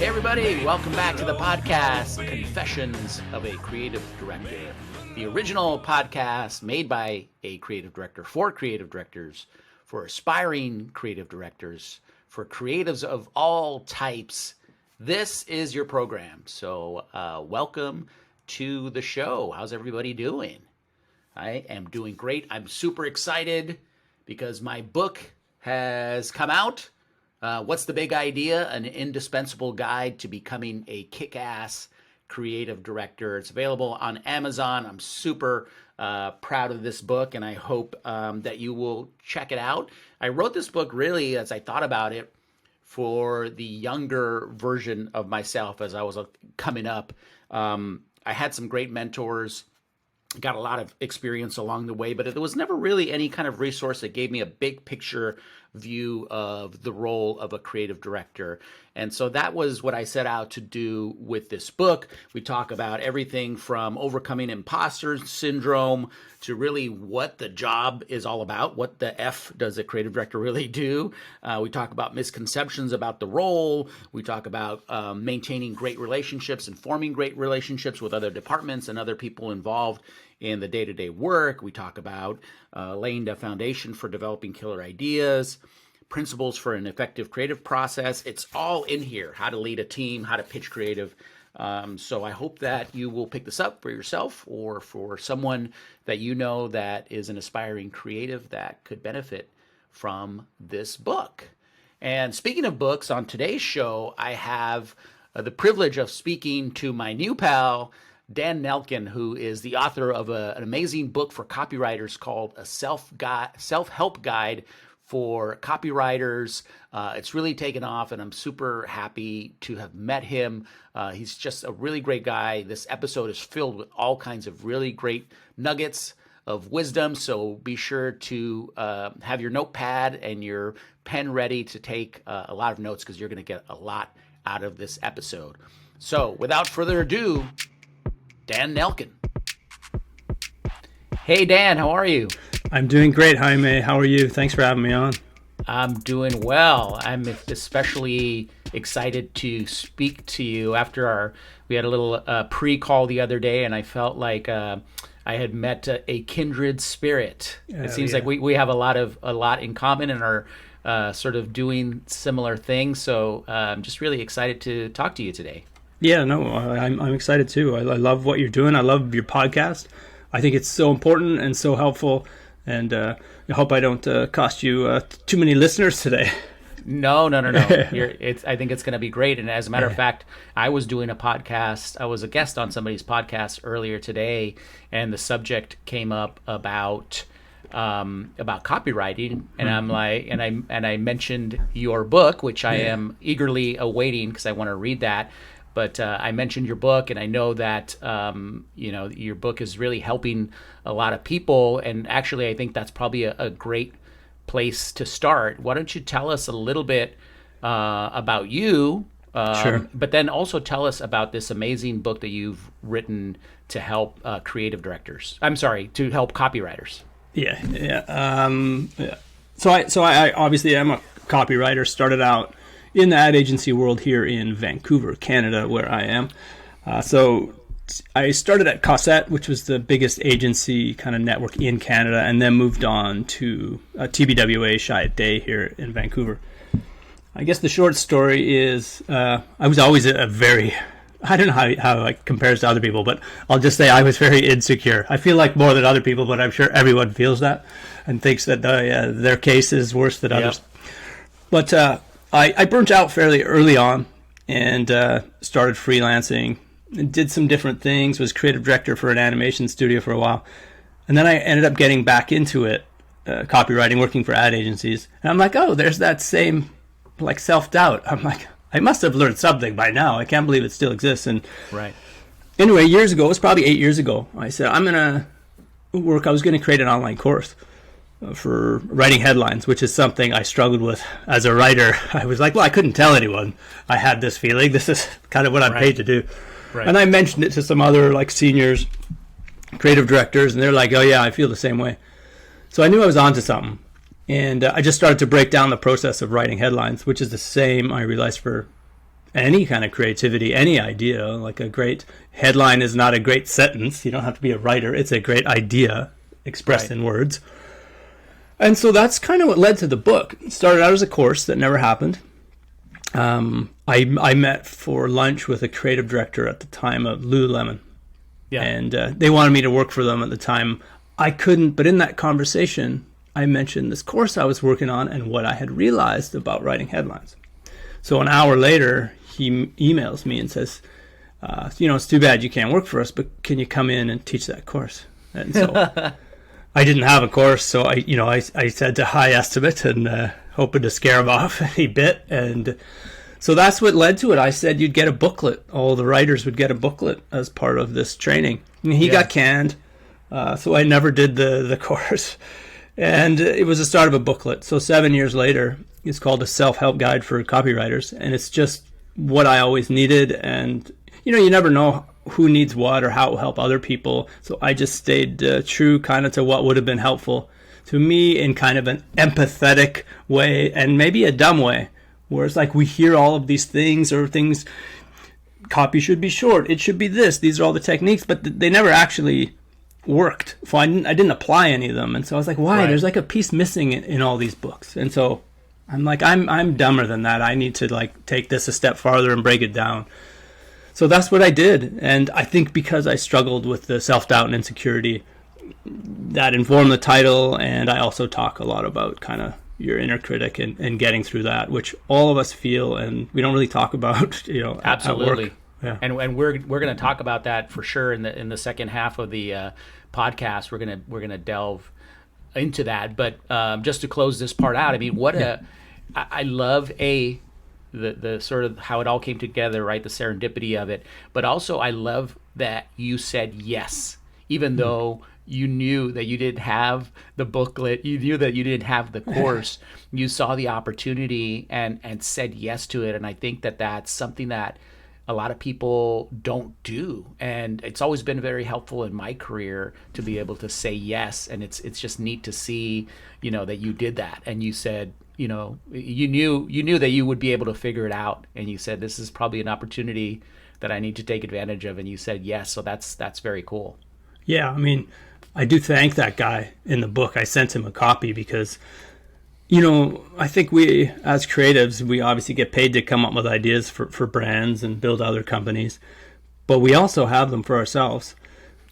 Hey everybody, welcome back to the podcast, Confessions of a Creative Director, the original podcast made by a creative director for creative directors, for aspiring creative directors, for creatives of all types. This is your program, so welcome to the show. How's everybody doing? I am doing great. I'm super excited because my book has come out. What's the Big Idea? An indispensable guide to becoming a kick-ass creative director. It's available on Amazon. I'm super proud of this book, and I hope that you will check it out. I wrote this book really, as I thought about it, for the younger version of myself as I was coming up. I had some great mentors, got a lot of experience along the way, but there was never really any kind of resource that gave me a big picture view of the role of a creative director. And so that was what I set out to do with this book. We talk about everything from overcoming imposter syndrome to really what the job is all about. What the F does a creative director really do? We talk about misconceptions about the role. We talk about maintaining great relationships and forming great relationships with other departments and other people involved in the day-to-day work. We talk about laying the foundation for developing killer ideas, principles for an effective creative process. It's all in here, how to lead a team, how to pitch creative. So I hope that you will pick this up for yourself or for someone that you know that is an aspiring creative that could benefit from this book. And speaking of books, on today's show, I have the privilege of speaking to my new pal, Dan Nelken, who is the author of an amazing book for copywriters called A Self-Help Guide for Copywriters. It's really taken off, and I'm super happy to have met him. He's just a really great guy. This episode is filled with all kinds of really great nuggets of wisdom, so be sure to have your notepad and your pen ready to take a lot of notes because you're going to get a lot out of this episode. So without further ado, Dan Nelken. Hey, Dan, how are you? I'm doing great, Jaime. How are you? Thanks for having me on. I'm doing well. I'm especially excited to speak to you after we had a little pre-call the other day, and I felt like I had met a kindred spirit. It seems like we have a lot in common and are sort of doing similar things. So I'm just really excited to talk to you today. Yeah, no, I'm excited too. I love what you're doing. I love your podcast. I think it's so important and so helpful. And I hope I don't cost you too many listeners today. No. I think it's going to be great. And as a matter of fact, I was doing a podcast. I was a guest on somebody's podcast earlier today, and the subject came up about copywriting, and I'm like, and I mentioned your book, which I am eagerly awaiting because I want to read that. But I mentioned your book, and I know that your book is really helping a lot of people. And actually, I think that's probably a great place to start. Why don't you tell us a little bit about you? Sure. But then also tell us about this amazing book that you've written to help creative directors. I'm sorry, to help copywriters. Yeah. So I obviously am a copywriter. Started out in the ad agency world here in Vancouver, Canada, where I am. So I started at Cossette, which was the biggest agency kind of network in Canada, and then moved on to TBWA Chiat Day here in Vancouver. I guess the short story is I was always I don't know how it compares to other people, but I'll just say I was very insecure. I feel like more than other people, but I'm sure everyone feels that and thinks that their case is worse than others. But I burnt out fairly early on and started freelancing and did some different things, was creative director for an animation studio for a while. And then I ended up getting back into it, copywriting, working for ad agencies. And I'm like, oh, there's that same like self-doubt. I'm like, I must have learned something by now. I can't believe it still exists. And right. Anyway, years ago, it was probably 8 years ago, I said, I was going to create an online course for writing headlines, which is something I struggled with as a writer. I was like, well, I couldn't tell anyone I had this feeling. This is kind of what I'm paid to do. Right. And I mentioned it to some other like seniors, creative directors, and they're like, oh yeah, I feel the same way. So I knew I was onto something. And I just started to break down the process of writing headlines, which is the same, I realized, for any kind of creativity, any idea. Like a great headline is not a great sentence. You don't have to be a writer. It's a great idea expressed in words. And so that's kind of what led to the book. It started out as a course that never happened. I met for lunch with a creative director at the time of Lululemon. Yeah. And they wanted me to work for them at the time. I couldn't, but in that conversation, I mentioned this course I was working on and what I had realized about writing headlines. So an hour later, he emails me and says, it's too bad you can't work for us, but can you come in and teach that course? And so I didn't have a course, so I said to high estimate and hoping to scare him off, and he bit. And so that's what led to it. I said you'd get a booklet. All the writers would get a booklet as part of this training. And he got canned, so I never did the course. And it was the start of a booklet. So 7 years later, it's called A Self-Help Guide for Copywriters. And it's just what I always needed. And, you never know who needs what or how it will help other people. So I just stayed true kind of to what would have been helpful to me in kind of an empathetic way and maybe a dumb way. Where it's like we hear all of these things or things, copy should be short, it should be this, these are all the techniques, but they never actually worked. So I didn't apply any of them. And so I was like, why? Right. There's like a piece missing in all these books. And so I'm like, I'm dumber than that. I need to like take this a step farther and break it down. So that's what I did. And I think because I struggled with the self-doubt and insecurity, that informed the title. And I also talk a lot about kind of your inner critic and getting through that, which all of us feel and we don't really talk about, Absolutely. At work. Yeah. And we're going to talk about that for sure in the second half of the podcast. We're gonna delve into that. But just to close this part out, I mean, I love the sort of how it all came together, right? The serendipity of it. But also I love that you said yes, even though you knew that you didn't have the booklet, you knew that you didn't have the course, you saw the opportunity and said yes to it. And I think that that's something that a lot of people don't do. And it's always been very helpful in my career to be able to say yes. And it's just neat to see, that you did that. And you said, you knew that you would be able to figure it out. And you said, this is probably an opportunity that I need to take advantage of. And you said yes. So that's very cool. Yeah. I mean, I do thank that guy in the book. I sent him a copy because, I think we, as creatives, we obviously get paid to come up with ideas for brands and build other companies, but we also have them for ourselves.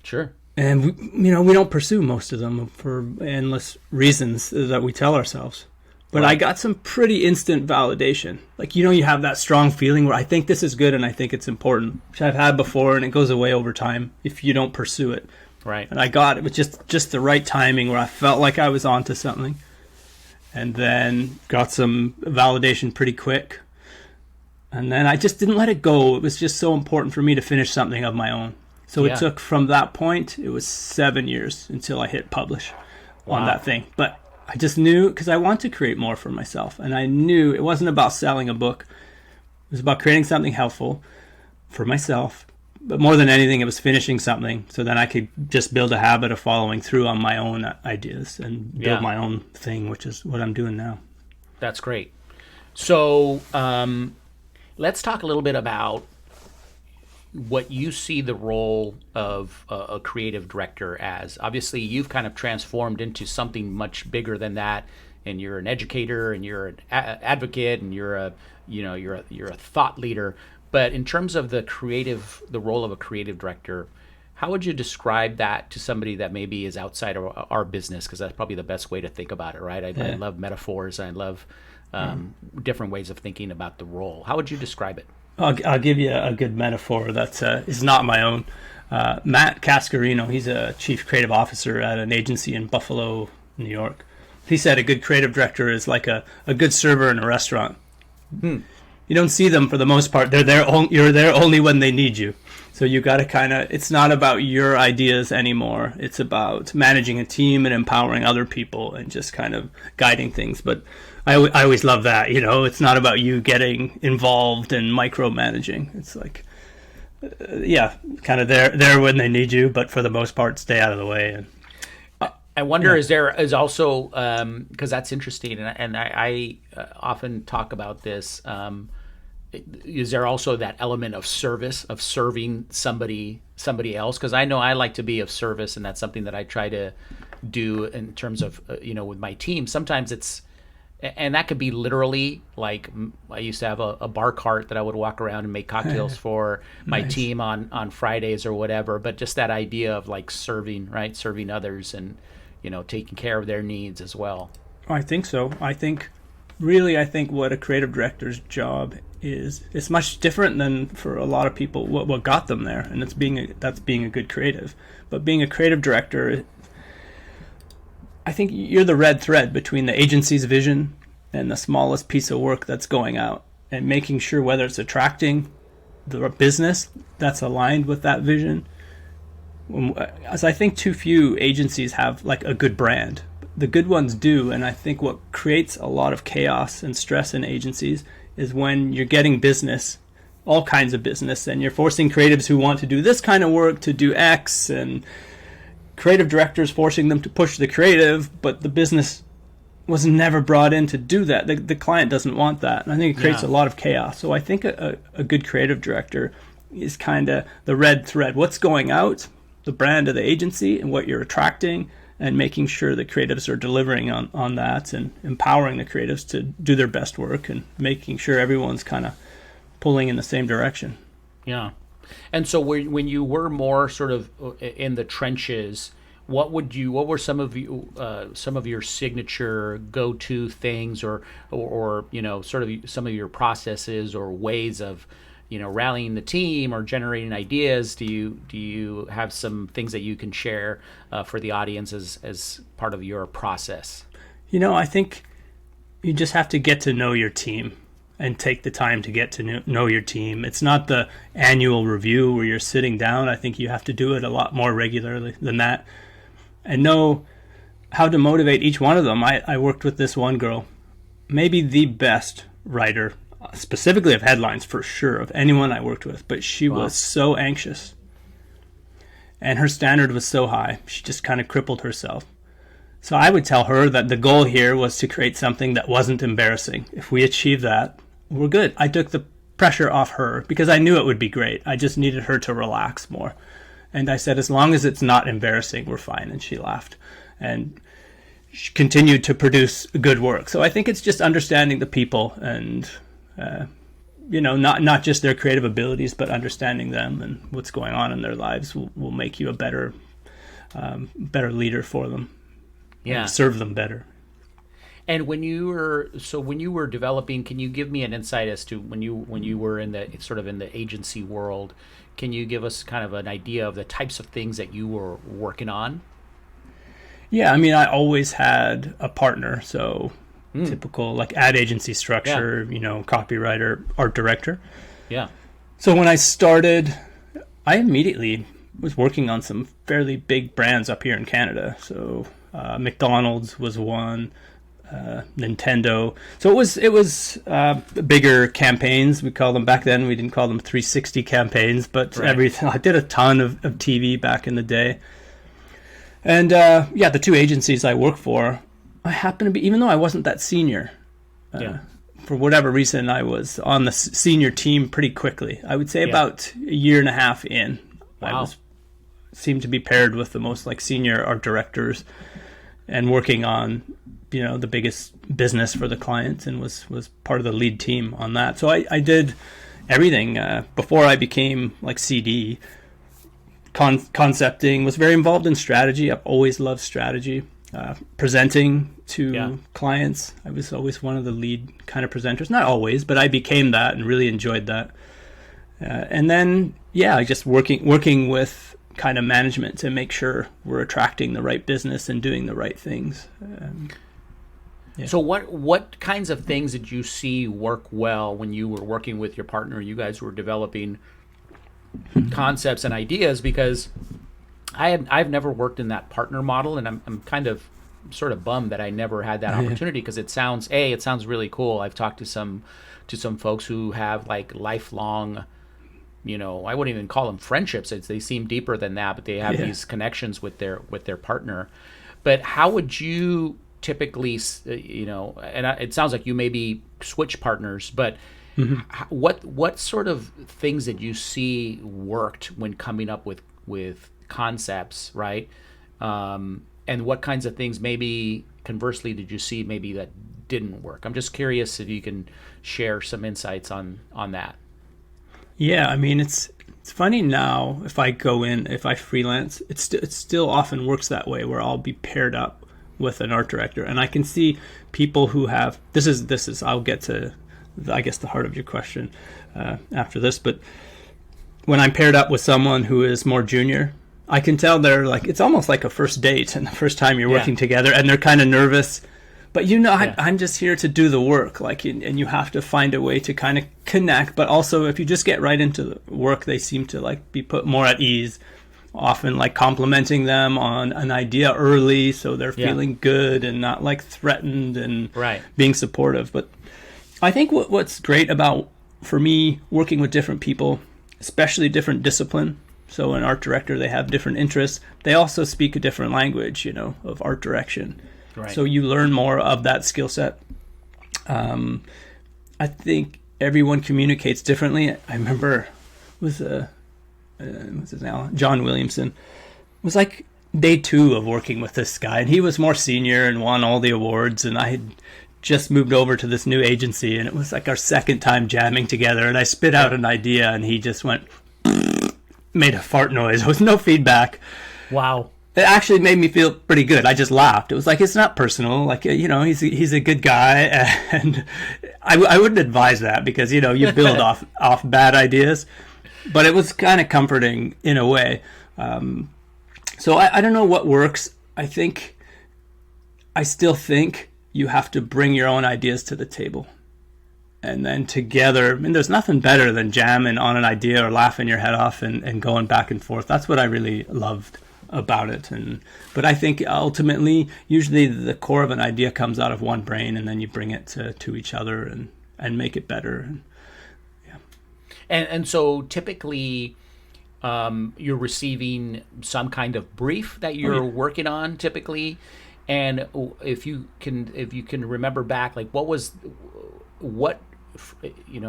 Sure. And, we don't pursue most of them for endless reasons that we tell ourselves. But right. I got some pretty instant validation. Like, you have that strong feeling where I think this is good and I think it's important, which I've had before, and it goes away over time if you don't pursue it. Right. And I got it with just the right timing where I felt like I was onto something. And then got some validation pretty quick. And then I just didn't let it go. It was just so important for me to finish something of my own. So It took from that point, it was 7 years until I hit publish on that thing. But I just knew, because I want to create more for myself. And I knew it wasn't about selling a book. It was about creating something helpful for myself. But more than anything, it was finishing something so then I could just build a habit of following through on my own ideas and build my own thing, which is what I'm doing now. That's great. So let's talk a little bit about what you see the role of a creative director as. Obviously, you've kind of transformed into something much bigger than that, and you're an educator, and you're an advocate, and you're a thought leader. But in terms of the role of a creative director, how would you describe that to somebody that maybe is outside of our business? Because that's probably the best way to think about it, right? I love metaphors. I love different ways of thinking about the role. How would you describe it? I'll give you a good metaphor that is not my own. Matt Cascarino, he's a chief creative officer at an agency in Buffalo, New York. He said a good creative director is like a good server in a restaurant. You don't see them for the most part. You're there only when they need you. So you got to it's not about your ideas anymore. It's about managing a team and empowering other people and just kind of guiding things. But I always love that, it's not about you getting involved in micromanaging. It's like, kind of there when they need you, but for the most part, stay out of the way. And I wonder, is also, because that's interesting, and I often talk about this, is there also that element of service, of serving somebody else? Because I know I like to be of service, and that's something that I try to do in terms of with my team. Sometimes it's, and that could be literally like, I used to have a bar cart that I would walk around and make cocktails for my Nice. team on Fridays or whatever. But just that idea of like serving, right, serving others, and taking care of their needs as well. I think so. I think what a creative director's job is, it's much different than for a lot of people what got them there, and that's being a good creative. But being a creative director, I think you're the red thread between the agency's vision and the smallest piece of work that's going out, and making sure whether it's attracting the business that's aligned with that vision. As I think too few agencies have like a good brand. The good ones do, and I think what creates a lot of chaos and stress in agencies is when you're getting business, all kinds of business, and you're forcing creatives who want to do this kind of work to do X, and creative directors forcing them to push the creative, but the business was never brought in to do that. The client doesn't want that, and I think it creates a lot of chaos. So I think a good creative director is kind of the red thread. What's going out, the brand of the agency, and what you're attracting, and making sure the creatives are delivering on that, and empowering the creatives to do their best work, and making sure everyone's kind of pulling in the same direction. Yeah. And so when you were more sort of in the trenches, what were some of your signature go-to things, or sort of some of your processes or ways of rallying the team or generating ideas? Do you have some things that you can share for the audience as part of your process? I think you just have to get to know your team and take the time to get to know your team. It's not the annual review where you're sitting down. I think you have to do it a lot more regularly than that, and know how to motivate each one of them. I worked with this one girl, maybe the best writer, specifically of headlines for sure, of anyone I worked with, but she was so anxious, and her standard was so high, she just kind of crippled herself. So I would tell her that the goal here was to create something that wasn't embarrassing. If we achieve that, we're good. I took the pressure off her because I knew it would be great. I just needed her to relax more. And I said, as long as it's not embarrassing, we're fine. And she laughed. And she continued to produce good work. So I think it's just understanding the people, and not just their creative abilities, but understanding them and what's going on in their lives will make you a better leader for them. Yeah, serve them better. And when you were developing, can you give me an insight as to when you were in the agency world? Can you give us kind of an idea of the types of things that you were working on? Yeah, I mean, I always had a partner, so typical like ad agency structure, copywriter, art director. Yeah. So when I started, I immediately was working on some fairly big brands up here in Canada. So McDonald's was one, Nintendo. So it was bigger campaigns. We call them, back then we didn't call them 360 campaigns, but everything. I did a ton of TV back in the day. And the two agencies I work for, I happen to be, even though I wasn't that senior, for whatever reason, I was on the senior team pretty quickly. I would say about a year and a half in. Wow. Seemed to be paired with the most like senior art directors, and working on the biggest business for the client, and was part of the lead team on that. So I did everything before I became like CD. Concepting, was very involved in strategy. I've always loved strategy. Presenting to clients, I was always one of the lead kind of presenters. Not always, but I became that and really enjoyed that. And then just working with kind of management to make sure we're attracting the right business and doing the right things. So what kinds of things did you see work well when you were working with your partner? You guys were developing concepts and ideas, because I've never worked in that partner model, and I'm kind of sort of bummed that I never had that opportunity, because it sounds really cool. I've talked to some folks who have like lifelong, I wouldn't even call them friendships. They seem deeper than that, but they have these connections with their partner. But how would you typically, and it sounds like you maybe switch partners, but What sort of things did you see worked when coming up with concepts, right? And what kinds of things maybe conversely did you see maybe that didn't work? I'm just curious if you can share some insights on that. Yeah, I mean, it's funny now. If I freelance, it still often works that way, where I'll be paired up with an art director, and I can see people who have this is I'll get to I guess the heart of your question after this, but when I'm paired up with someone who is more junior, I can tell they're like, it's almost like a first date and the first time you're working together, and they're kind of nervous. But I'm just here to do the work, and you have to find a way to kind of connect. But also, if you just get right into the work, they seem to be put more at ease. Often complimenting them on an idea early, so they're feeling good and not threatened and being supportive. But I think what's great about, for me, working with different people, especially different discipline. So an art director, they have different interests. They also speak a different language, of art direction. Right. So you learn more of that skill set. I think everyone communicates differently. I remember what's his name? John Williamson. It was day 2 of working with this guy, and he was more senior and won all the awards, and I had just moved over to this new agency, and it was our second time jamming together, and I spit out an idea, and he just went, made a fart noise. There was no feedback. Wow. It actually made me feel pretty good. I just laughed. It was it's not personal. He's a good guy, and I wouldn't advise that, because you build off bad ideas. But it was kind of comforting in a way. So I don't know what works. I still think you have to bring your own ideas to the table. And then together, there's nothing better than jamming on an idea or laughing your head off and going back and forth. That's what I really loved about it. But I think ultimately, usually the core of an idea comes out of one brain, and then you bring it to each other and make it better. And so typically, you're receiving some kind of brief that you're working on typically. And if you can remember back,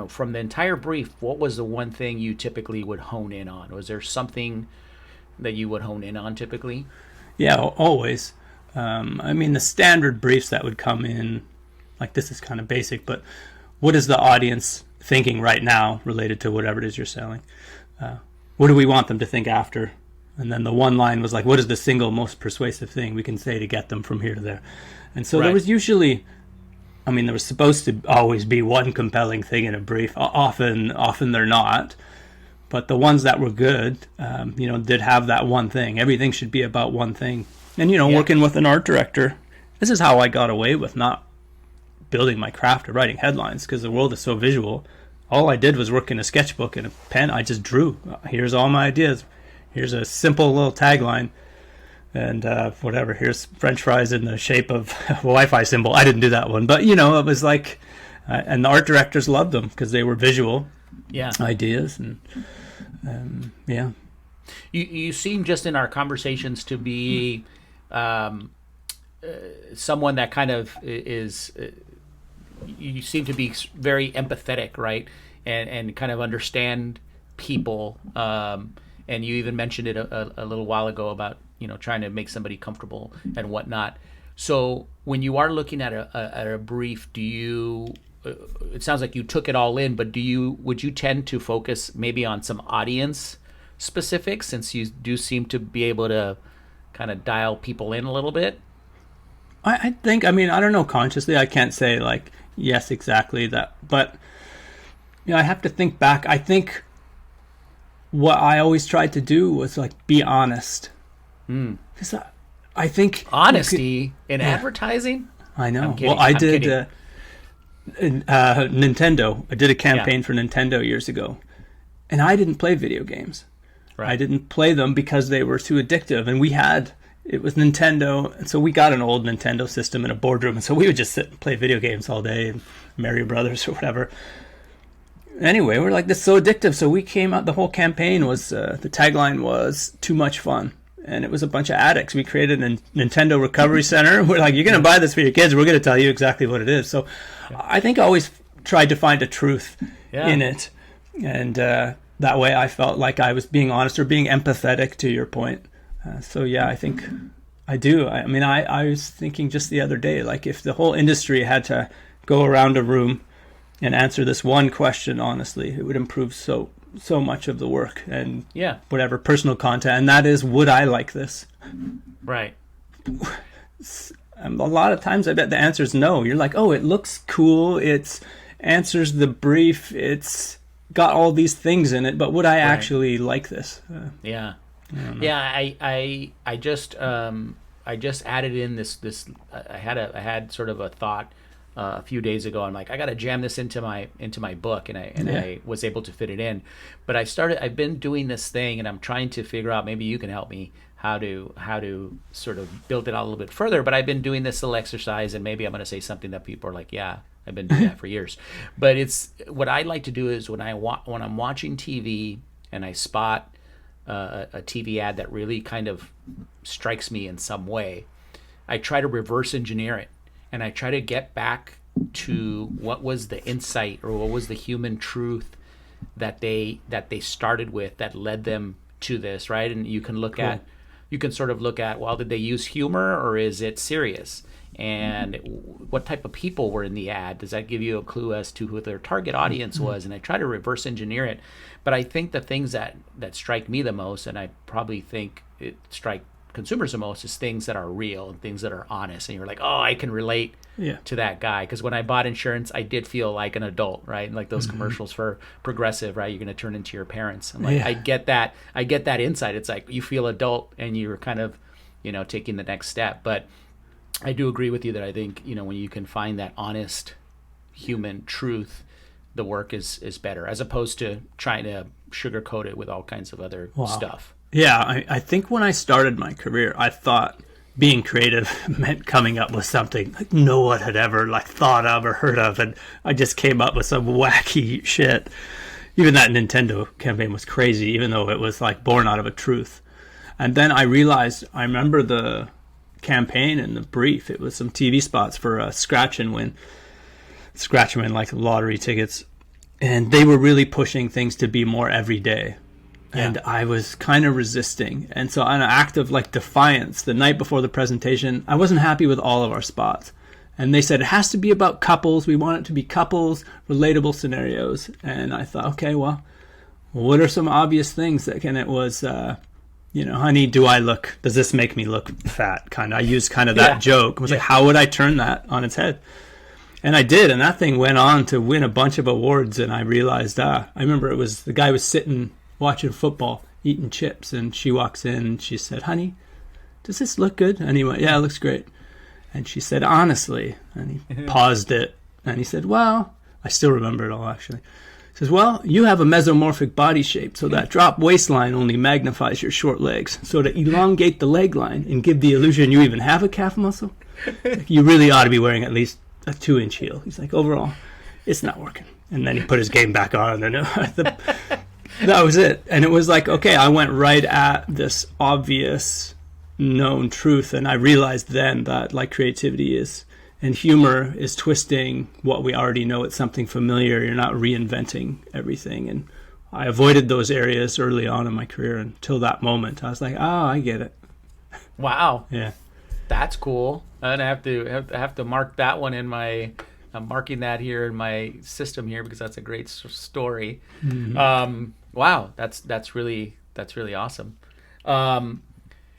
from the entire brief, what was the one thing you typically would hone in on? Was there something that you would hone in on typically? Yeah, always. The standard briefs that would come in, this is kind of basic, but what is the audience thinking right now related to whatever it is you're selling? What do we want them to think after? And then the one line was what is the single most persuasive thing we can say to get them from here to there? And so there was usually, there was supposed to always be one compelling thing in a brief. Often they're not. But the ones that were good, did have that one thing. Everything should be about one thing. And, working with an art director, this is how I got away with not building my craft or writing headlines, because the world is so visual. All I did was work in a sketchbook and a pen. I just drew. Here's all my ideas. Here's a simple little tagline. And whatever, here's French fries in the shape of a Wi-Fi symbol. I didn't do that one. But, it was and the art directors loved them because they were visual ideas. And You seem, just in our conversations, to be someone that kind of is. You seem to be very empathetic, right? And kind of understand people. And you even mentioned it a little while ago about trying to make somebody comfortable and whatnot. So when you are looking at a brief, do you? It sounds like you took it all in, but would you tend to focus maybe on some audience specifics, since you do seem to be able to kind of dial people in a little bit? I think, I don't know consciously, I can't say yes, exactly that, but I have to think back. I think what I always tried to do was be honest. Because I think honesty in advertising. I know. I did Nintendo. I did a campaign for Nintendo years ago, and I didn't play video games. Right. I didn't play them because they were too addictive, and it was Nintendo, and so we got an old Nintendo system in a boardroom, and so we would just sit and play video games all day, and Mario Brothers or whatever. Anyway, we're this is so addictive, so we came out, the whole campaign was, the tagline was, too much fun, and it was a bunch of addicts. We created a Nintendo Recovery Center. We're you're going to buy this for your kids, we're going to tell you exactly what it is. So I think I always tried to find a truth in it. And that way I felt like I was being honest or being empathetic, to your point. So yeah, I think I do. I mean, I was thinking just the other day, like if the whole industry had to go around a room and answer this one question honestly, it would improve so much of the work and whatever personal content. And that is, would I like this? Right. A lot of times I bet the answer is no. You're like, oh, it looks cool. It answers the brief. It's got all these things in it, but would I actually like this? I just added in this. I had sort of a thought a few days ago. I'm like, I got to jam this into my book, and I was able to fit it in. But I've been doing this thing, and I'm trying to figure out, maybe you can help me, how to sort of build it out a little bit further. But I've been doing this little exercise, and maybe I'm going to say something that people are like, yeah, I've been doing that for years. But it's what I like to do is when I'm watching TV and I spot a TV ad that really kind of strikes me in some way, I try to reverse engineer it, and I try to get back to what was the insight or what was the human truth that they started with that led them to this, right? And you can sort of look at, well, did they use humor or is it serious? And what type of people were in the ad? Does that give you a clue as to who their target audience was? And I try to reverse engineer it. But I think the things that strike me the most, and I probably think it strike consumers the most, is things that are real and things that are honest. And you're like, oh, I can relate to that guy. Because when I bought insurance, I did feel like an adult, right? Like those commercials for Progressive, right? You're going to turn into your parents. And like, I get that insight. It's like you feel adult and you're kind of, taking the next step. But I do agree with you that I think, when you can find that honest human truth, the work is better, as opposed to trying to sugarcoat it with all kinds of other stuff. Yeah, I think when I started my career, I thought being creative meant coming up with something like no one had ever thought of or heard of, and I just came up with some wacky shit. Even that Nintendo campaign was crazy, even though it was born out of a truth. And then I realized, I remember the campaign and the brief. It was some TV spots for a scratch and win like lottery tickets, and they were really pushing things to be more everyday. And I was kind of resisting. And so on an act of defiance, the night before the presentation, I wasn't happy with all of our spots. And they said, it has to be about couples. We want it to be couples, relatable scenarios. And I thought, okay, well, what are some obvious things it was, honey, does this make me look fat? I used that joke. I was like, how would I turn that on its head? And I did. And that thing went on to win a bunch of awards. And I realized, I remember the guy was sitting watching football, eating chips, and she walks in and she said, honey, does this look good? And he went, yeah, it looks great. And she said, honestly, and he paused it, and he said, well, I still remember it all, actually. He says, well, you have a mesomorphic body shape, so that drop waistline only magnifies your short legs. So to elongate the leg line and give the illusion you even have a calf muscle, you really ought to be wearing at least a 2-inch heel. He's like, overall, it's not working. And then he put his game back on, and then that was it. And it was okay, I went right at this obvious known truth, and I realized then that creativity is, and humor is, twisting what we already know. It's something familiar. You're not reinventing everything. And I avoided those areas early on in my career until that moment. I was like, oh, I get it. Wow. Yeah. That's cool. I'm gonna have to mark that one in my. I'm marking that here in my system here because that's a great story. Mm-hmm. Wow, that's really awesome.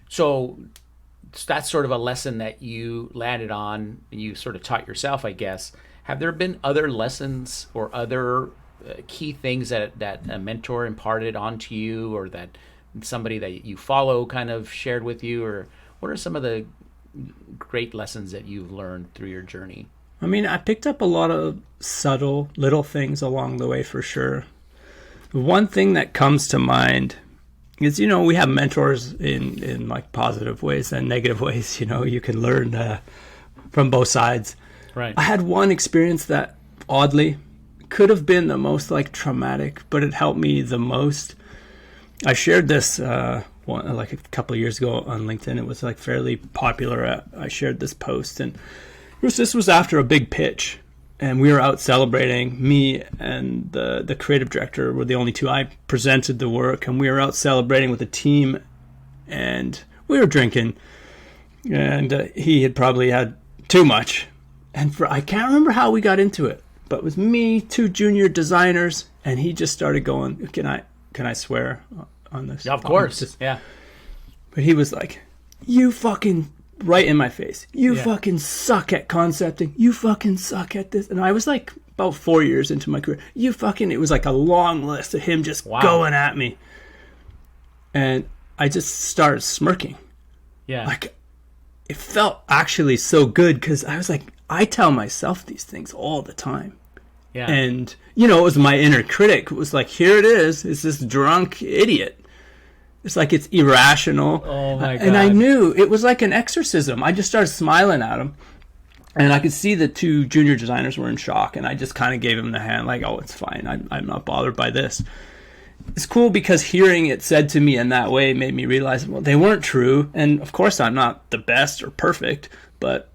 So that's sort of a lesson that you landed on and you sort of taught yourself, I guess. Have there been other lessons or other key things that a mentor imparted onto you, or that somebody that you follow kind of shared with you, or what are some of the great lessons that you've learned through your journey? I mean, I picked up a lot of subtle little things along the way, for sure. One thing that comes to mind is, we have mentors in positive ways and negative ways. You can learn from both sides. Right. I had one experience that oddly could have been the most traumatic, but it helped me the most. I shared this a couple of years ago on LinkedIn. It was fairly popular. I shared this post, and this was after a big pitch. and we were out celebrating. Me and the creative director were the only two. I presented the work, and we were out celebrating with the team, and we were drinking, and he had probably had too much. And I can't remember how we got into it, but it was me, two junior designers, and he just started going, can I swear on this? Yeah, of course. Yeah. But he was like, you fucking, right in my face, you fucking suck at concepting. You fucking suck at this. And I was like about 4 years into my career. It was like a long list of him just going at me. And I just started smirking. Yeah. Like, it felt actually so good because I was like, I tell myself these things all the time. Yeah. And, it was my inner critic. It was like, here it is. It's this drunk idiot. It's like it's irrational. Oh, my God. And I knew it was like an exorcism. I just started smiling at him. And I could see the two junior designers were in shock. And I just kind of gave him the hand like, oh, it's fine. I'm not bothered by this. It's cool because hearing it said to me in that way made me realize, well, they weren't true. And, of course, I'm not the best or perfect. But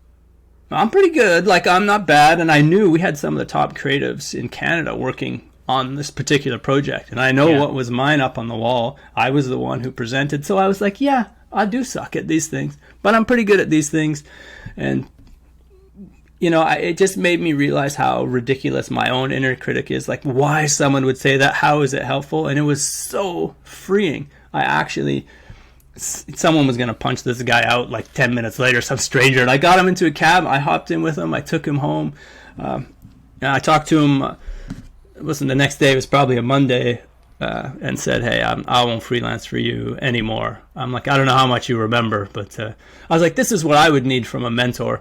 I'm pretty good. Like, I'm not bad. And I knew we had some of the top creatives in Canada working on this particular project, and I know what was mine up on the wall. I was the one who presented, so I was like, yeah, I do suck at these things, but I'm pretty good at these things. And it just made me realize how ridiculous my own inner critic is, like why someone would say that, how is it helpful? And it was so freeing. Someone was going to punch this guy out like 10 minutes later, some stranger, and I got him into a cab. I hopped in with him. I took him home. I talked to him. Listen, the next day, it was probably a Monday, and said, hey, I won't freelance for you anymore. I'm like, I don't know how much you remember, but I was like, this is what I would need from a mentor,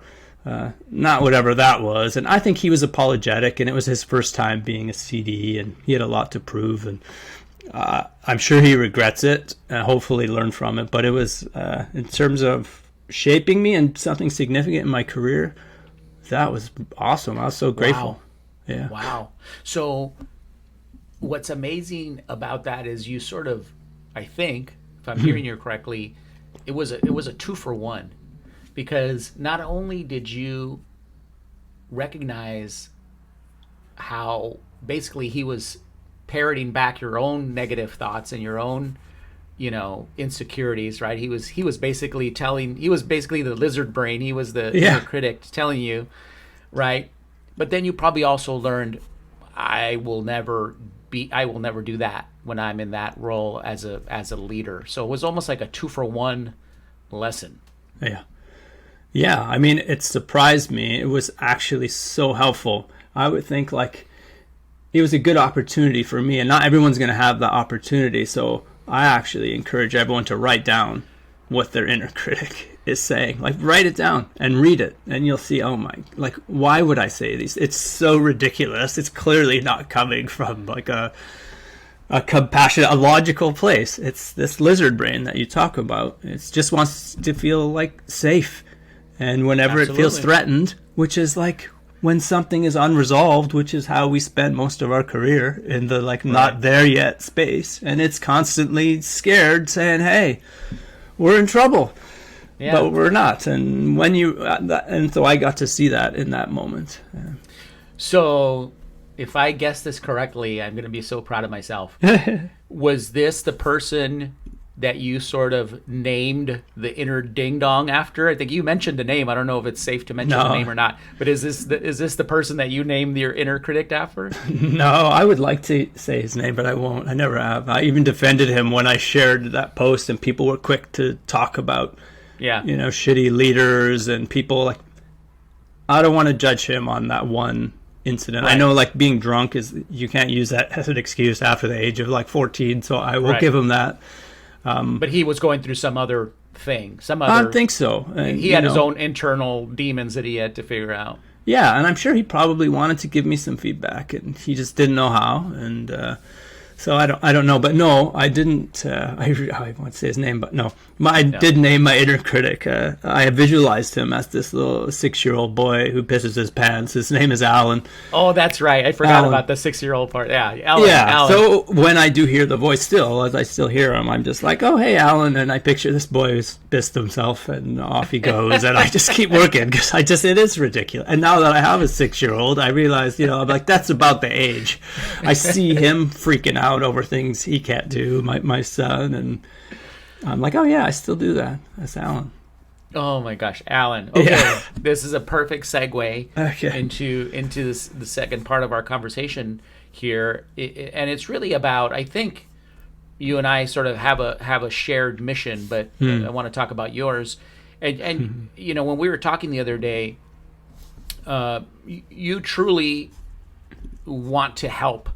not whatever that was. And I think he was apologetic, and it was his first time being a CD, and he had a lot to prove, and I'm sure he regrets it, and hopefully learned from it. But it was, in terms of shaping me and something significant in my career, that was awesome. I was so grateful. Wow. Yeah. Wow. So what's amazing about that is you sort of, I think, if I'm hearing you correctly, it was a 2-for-1, because not only did you recognize how basically he was parroting back your own negative thoughts and your own, insecurities, right? He was basically the lizard brain. He was the inner critic telling you, right? But then you probably also learned, I will never do that when I'm in that role as a leader. So it was almost like a 2-for-1 lesson. Yeah. Yeah. I mean, it surprised me. It was actually so helpful. I would think like it was a good opportunity for me, and not everyone's going to have the opportunity. So I actually encourage everyone to write down what their inner critic is saying. Like, write it down and read it, and you'll see, why would I say these? It's so ridiculous. It's clearly not coming from like a compassionate, a logical place. It's this lizard brain that you talk about. It just wants to feel like safe. And whenever it feels threatened, which is like when something is unresolved, which is how we spend most of our career in the not there yet space, and it's constantly scared, saying, hey, we're in trouble. Yeah. But we're not. And so I got to see that in that moment. Yeah. So if I guess this correctly, I'm going to be so proud of myself. Was this the person that you sort of named the inner ding dong after? I think you mentioned a name. I don't know if it's safe to mention the name or not. But is this the person that you named your inner critic after? No, I would like to say his name, but I won't. I never have. I even defended him when I shared that post, and people were quick to talk about shitty leaders and people. Like, I don't want to judge him on that one incident. Right. I know being drunk you can't use that as an excuse after the age of 14, so I will give him that. But he was going through some other thing. I think so. He had his own internal demons that he had to figure out. Yeah, and I'm sure he probably wanted to give me some feedback, and he just didn't know how. And So I don't know, but no, I didn't. I won't say his name, but no, I did name my inner critic. I visualized him as this little 6-year-old boy who pisses his pants. His name is Alan. Oh, that's right. I forgot about the 6-year-old part. Yeah, Alan. Yeah. Alan. So when I do hear the voice, still, as I still hear him, I'm just like, oh, hey, Alan, and I picture this boy who's pissed himself, and off he goes, and I just keep working because it is ridiculous. And now that I have a 6-year-old, I realize, I'm like, that's about the age. I see him freaking out over things he can't do, my son, and I'm like, oh yeah, I still do that. That's Alan. Oh my gosh, Alan. Okay, Yeah. This is a perfect segue Okay. into the second part of our conversation here, and it's really about, I think you and I sort of have a shared mission, but I want to talk about yours. And when we were talking the other day, you truly want to help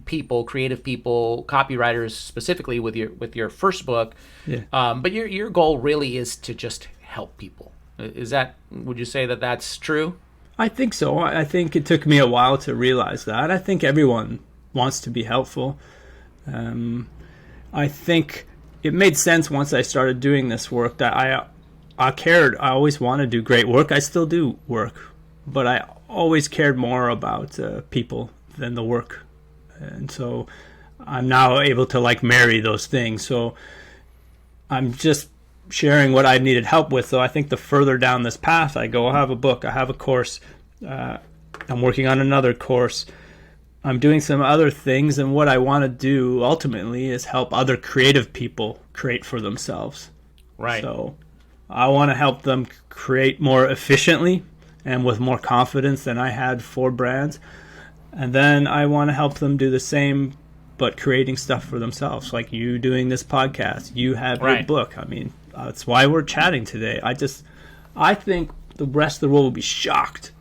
people, creative people, copywriters specifically with your first book. Yeah. But your goal really is to just help people. Would you say that that's true? I think so. I think it took me a while to realize that. I think everyone wants to be helpful. I think it made sense once I started doing this work that I cared. I always want to do great work. I still do work, but I always cared more about people than the work. And so I'm now able to marry those things. So I'm just sharing what I needed help with. So I think the further down this path I go, I have a book, I have a course, I'm working on another course, I'm doing some other things, and what I want to do ultimately is help other creative people create for themselves. Right. So I want to help them create more efficiently and with more confidence than I had for brands. And then I want to help them do the same, but creating stuff for themselves, like you doing this podcast. You have your book. I mean, that's why we're chatting today. I think the rest of the world will be shocked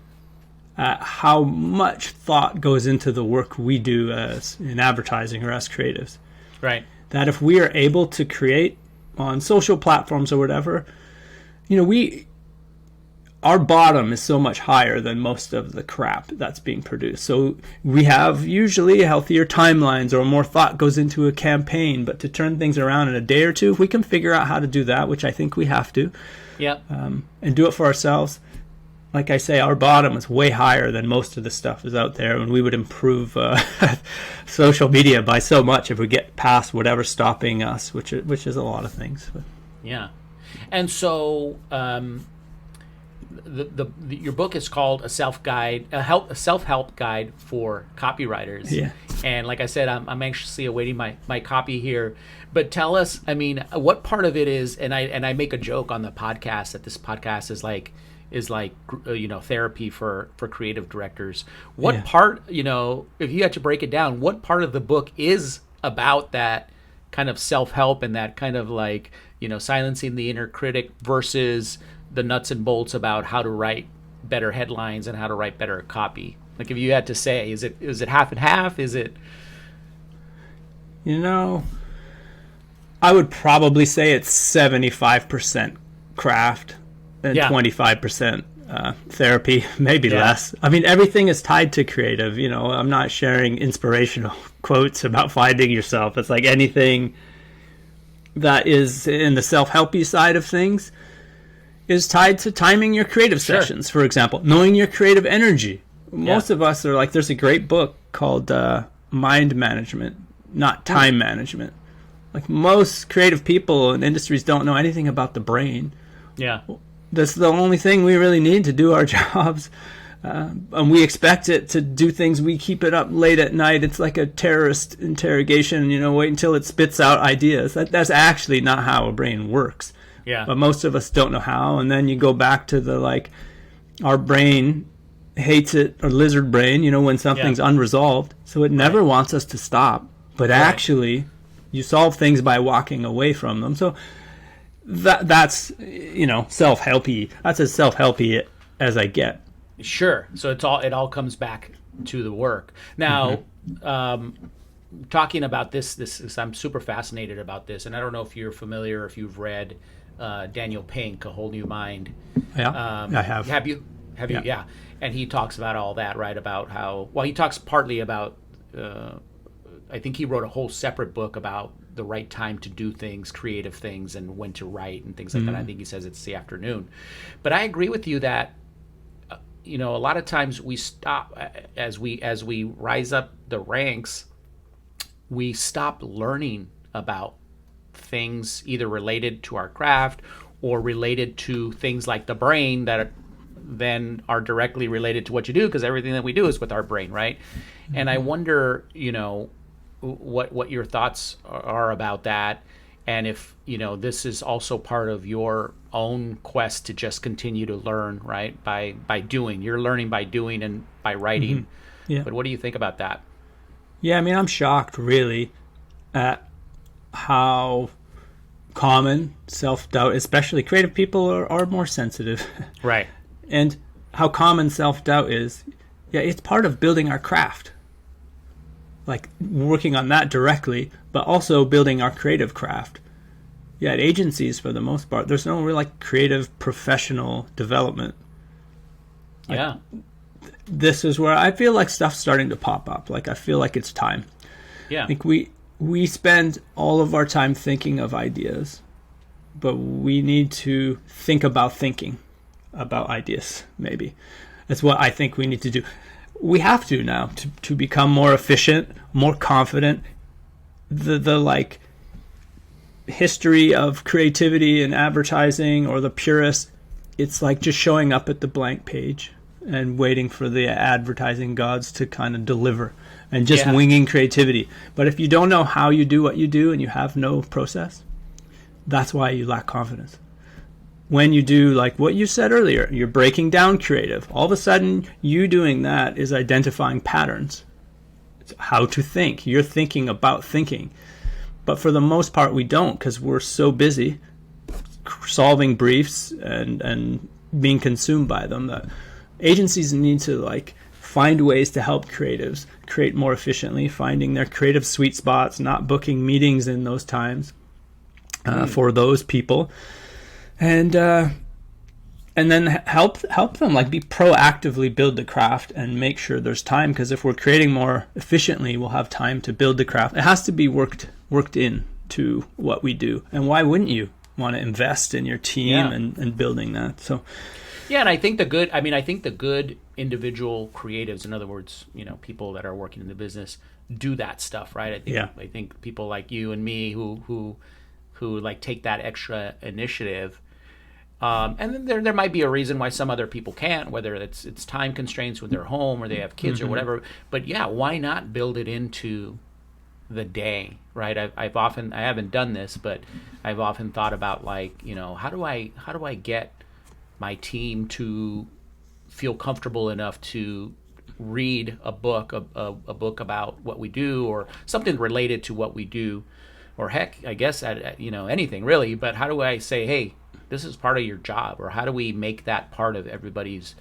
at how much thought goes into the work we do as in advertising or as creatives. Right. That if we are able to create on social platforms or whatever, our bottom is so much higher than most of the crap that's being produced. So we have usually healthier timelines, or more thought goes into a campaign. But to turn things around in a day or two, if we can figure out how to do that, which I think we have to, and do it for ourselves, like I say, our bottom is way higher than most of the stuff is out there, and we would improve social media by so much if we get past whatever's stopping us, which is a lot of things. Yeah, and so your book is called a self-help guide for copywriters. Yeah. And like I said, I'm anxiously awaiting my copy here. But tell us, I mean, what part of it is, and I make a joke on the podcast that this podcast is like therapy for creative directors. What part, if you had to break it down, what part of the book is about that kind of self-help and that kind of silencing the inner critic versus the nuts and bolts about how to write better headlines and how to write better copy? Like, if you had to say, is it half and half? Is it? I would probably say it's 75% craft and 25% therapy, maybe less. I mean, everything is tied to creative. I'm not sharing inspirational quotes about finding yourself. It's like anything that is in the self-helpy side of things is tied to timing your creative sessions, for example, knowing your creative energy. Most of us are like, there's a great book called Mind Management, not Time Management. Like, most creative people in industries don't know anything about the brain. Yeah. That's the only thing we really need to do our jobs. And we expect it to do things. We keep it up late at night. It's like a terrorist interrogation, wait until it spits out ideas. That's actually not how a brain works. Yeah. But most of us don't know how. And then you go back to our brain hates it, or lizard brain, when something's unresolved. So it never wants us to stop. But actually, you solve things by walking away from them. So that's self-helpy. That's as self-helpy as I get. Sure. So it all comes back to the work. Now, talking about this, I'm super fascinated about this, and I don't know if you're familiar, if you've read Daniel Pink, A Whole New Mind. Yeah, I have. Have you? Yeah. And he talks about all that, right? About how, he talks partly about I think he wrote a whole separate book about the right time to do things, creative things, and when to write and things like that. I think he says it's the afternoon. But I agree with you that a lot of times we stop as we rise up the ranks, we stop learning about things either related to our craft or related to things like the brain that then are directly related to what you do, because everything that we do is with our brain, right? And I wonder, what your thoughts are about that, and if this is also part of your own quest to just continue to learn, right? By doing, you're learning by doing and by writing. Yeah. But what do you think about that? Yeah, I mean, I'm shocked really at how common self-doubt, especially creative people are more sensitive. Right. And how common self-doubt is. Yeah, it's part of building our craft. Like working on that directly, but also building our creative craft. Yeah, at agencies, for the most part, there's no real creative professional development. Yeah. This is where I feel like stuff's starting to pop up. I feel like it's time. Yeah. I think we spend all of our time thinking of ideas, but we need to think about thinking about ideas, maybe. That's what I think we need to do. We have to now to become more efficient, more confident. The history of creativity in advertising, or the purist, it's like just showing up at the blank page and waiting for the advertising gods to kind of deliver and just winging creativity. But if you don't know how you do what you do and you have no process, that's why you lack confidence. When you do what you said earlier, you're breaking down creative. All of a sudden, you doing that is identifying patterns. It's how to think. You're thinking about thinking. But for the most part, we don't, because we're so busy solving briefs and being consumed by them that agencies need to find ways to help creatives create more efficiently, finding their creative sweet spots, not booking meetings in those times for those people. And then help them be proactively build the craft and make sure there's time, because if we're creating more efficiently, we'll have time to build the craft. It has to be worked in to what we do. And why wouldn't you want to invest in your team and building that? So yeah, and I think the good individual creatives, in other words, people that are working in the business, do that stuff, right? I think people like you and me who take that extra initiative. And then there might be a reason why some other people can't, whether it's time constraints with their home or they have kids or whatever. But yeah, why not build it into the day, right? I haven't done this, but I've often thought about how do I get my team to feel comfortable enough to read a book about what we do, or something related to what we do, or heck, I guess anything really. But how do I say, hey, this is part of your job, or how do we make that part of everybody's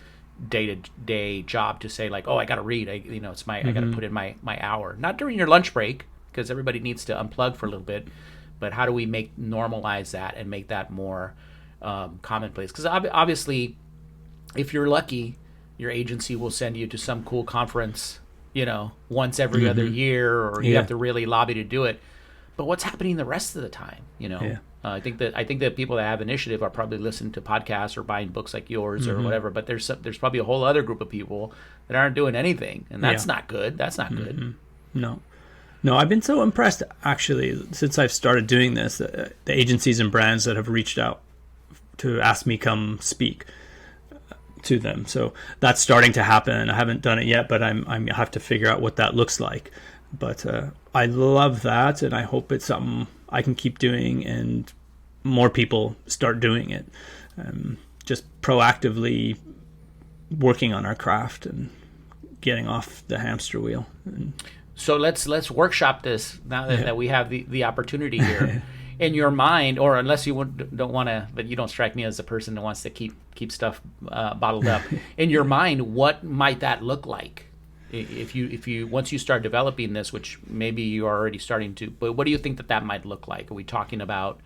day-to-day job to say I got to read, it's I got to put in my hour, not during your lunch break, because everybody needs to unplug for a little bit, but how do we normalize that and make that more commonplace? Because obviously, if you're lucky, your agency will send you to some cool conference, once every other year, or you have to really lobby to do it. But what's happening the rest of the time, I think that people that have initiative are probably listening to podcasts or buying books like yours or whatever. But there's probably a whole other group of people that aren't doing anything, and that's not good. That's not good. No, I've been so impressed actually since I've started doing this. The agencies and brands that have reached out to ask me come speak to them. So that's starting to happen. I haven't done it yet, but I have to figure out what that looks like. But I love that, and I hope it's something I can keep doing and more people start doing it. Just proactively working on our craft and getting off the hamster wheel. So let's workshop this now that we have the opportunity here. In your mind, or unless you don't want to, but you don't strike me as the person that wants to keep stuff bottled up. In your mind, what might that look like? If you once you start developing this, which maybe you are already starting to, but what do you think that might look like? Are we talking about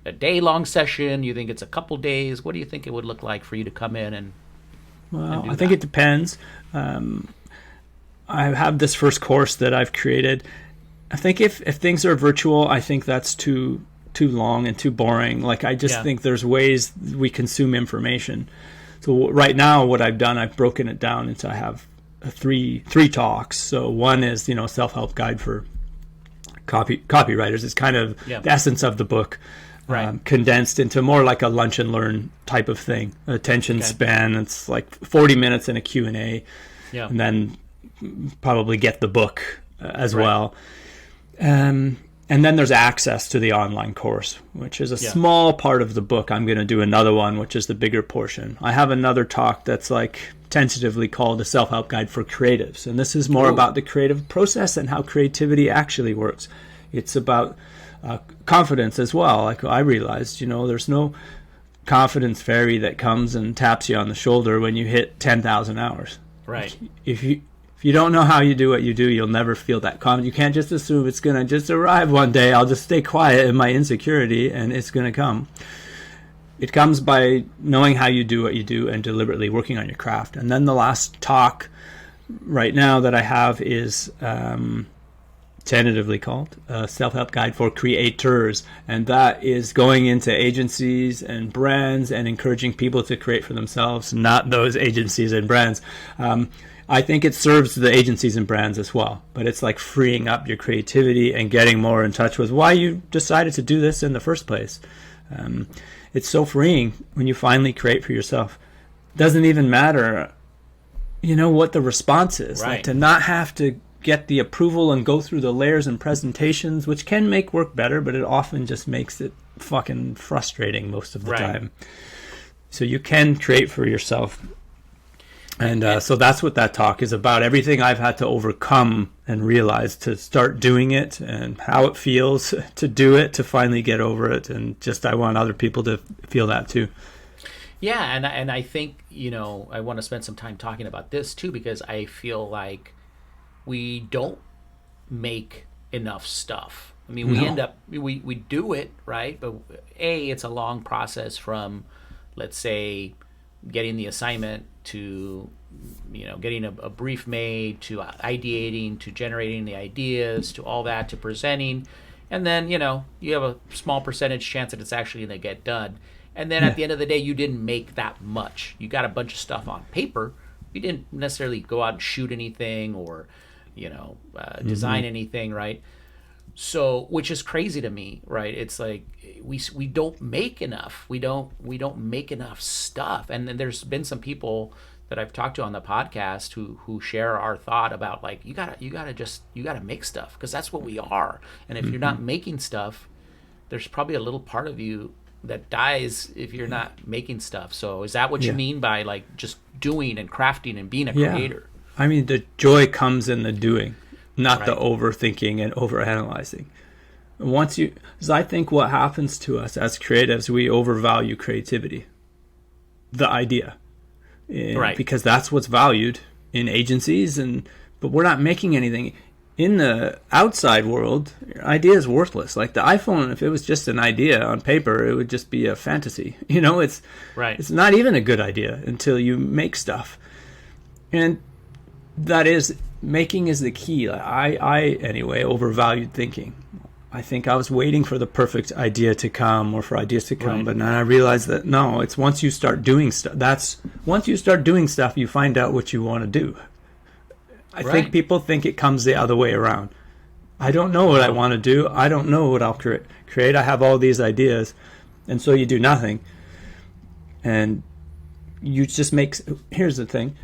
a day-long session? You think it's a couple days? What do you think it would look like for you to come in and? Well, I think it depends. I have this first course that I've created. I think if things are virtual, I think that's too long and too boring. Like, I just think there's ways we consume information. So right now, what I've done, I've broken it down into, I have three talks. So one is, self-help guide for copywriters. It's kind of the essence of the book, condensed into more like a lunch and learn type of thing. Attention span, it's like 40 minutes in a Q&A, and then probably get the book as well. And then there's access to the online course, which is a small part of the book. I'm going to do another one, which is the bigger portion. I have another talk that's like tentatively called a self-help guide for creatives. And this is more about the creative process and how creativity actually works. It's about confidence as well. Like, I realized, there's no confidence fairy that comes and taps you on the shoulder when you hit 10,000 hours. Right. If you don't know how you do what you do, you'll never feel that confident. You can't just assume it's going to just arrive one day. I'll just stay quiet in my insecurity and it's going to come. It comes by knowing how you do what you do and deliberately working on your craft. And then the last talk right now that I have is tentatively called a self-help guide for creators. And that is going into agencies and brands and encouraging people to create for themselves, not those agencies and brands. I think it serves the agencies and brands as well, but it's like freeing up your creativity and getting more in touch with why you decided to do this in the first place. It's so freeing when you finally create for yourself. It doesn't even matter, what the response is. Like, to not have to get the approval and go through the layers and presentations, which can make work better, but it often just makes it fucking frustrating most of the time. So you can create for yourself. And so that's what that talk is about. Everything I've had to overcome and realize to start doing it, and how it feels to do it, to finally get over it. And just, I want other people to feel that too. Yeah. And I think, I want to spend some time talking about this too, because I feel like we don't make enough stuff. I mean, we end up, we do it, right? But it's a long process from, let's say, getting the assignment to getting a brief made, to ideating, to generating the ideas, to all that, to presenting, and then you have a small percentage chance that it's actually going to get done. And then at the end of the day, you didn't make that much. You got a bunch of stuff on paper. You didn't necessarily go out and shoot anything or design anything, right? So, which is crazy to me, right? It's like we don't make enough. We don't make enough stuff. And then there's been some people that I've talked to on the podcast who share our thought about, like, you gotta make stuff, because that's what we are. And if you're not making stuff, there's probably a little part of you that dies if you're not making stuff. So is that what you mean by, like, just doing and crafting and being a creator? I mean, the joy comes in the doing, not the overthinking and overanalyzing. Because I think what happens to us as creatives, we overvalue creativity, the idea, because that's what's valued in agencies, but we're not making anything. In the outside world, your idea is worthless. Like the iPhone, if it was just an idea on paper, it would just be a fantasy. It's not even a good idea until you make stuff. And making is the key. I anyway, overvalued thinking. I think I was waiting for the perfect idea to come, or for ideas to come, but then I realized that no, it's once you start doing stuff. Once you start doing stuff, you find out what you want to do. I think people think it comes the other way around. I don't know what I want to do. I don't know what I'll create. I have all these ideas, and so you do nothing. And you just here's the thing.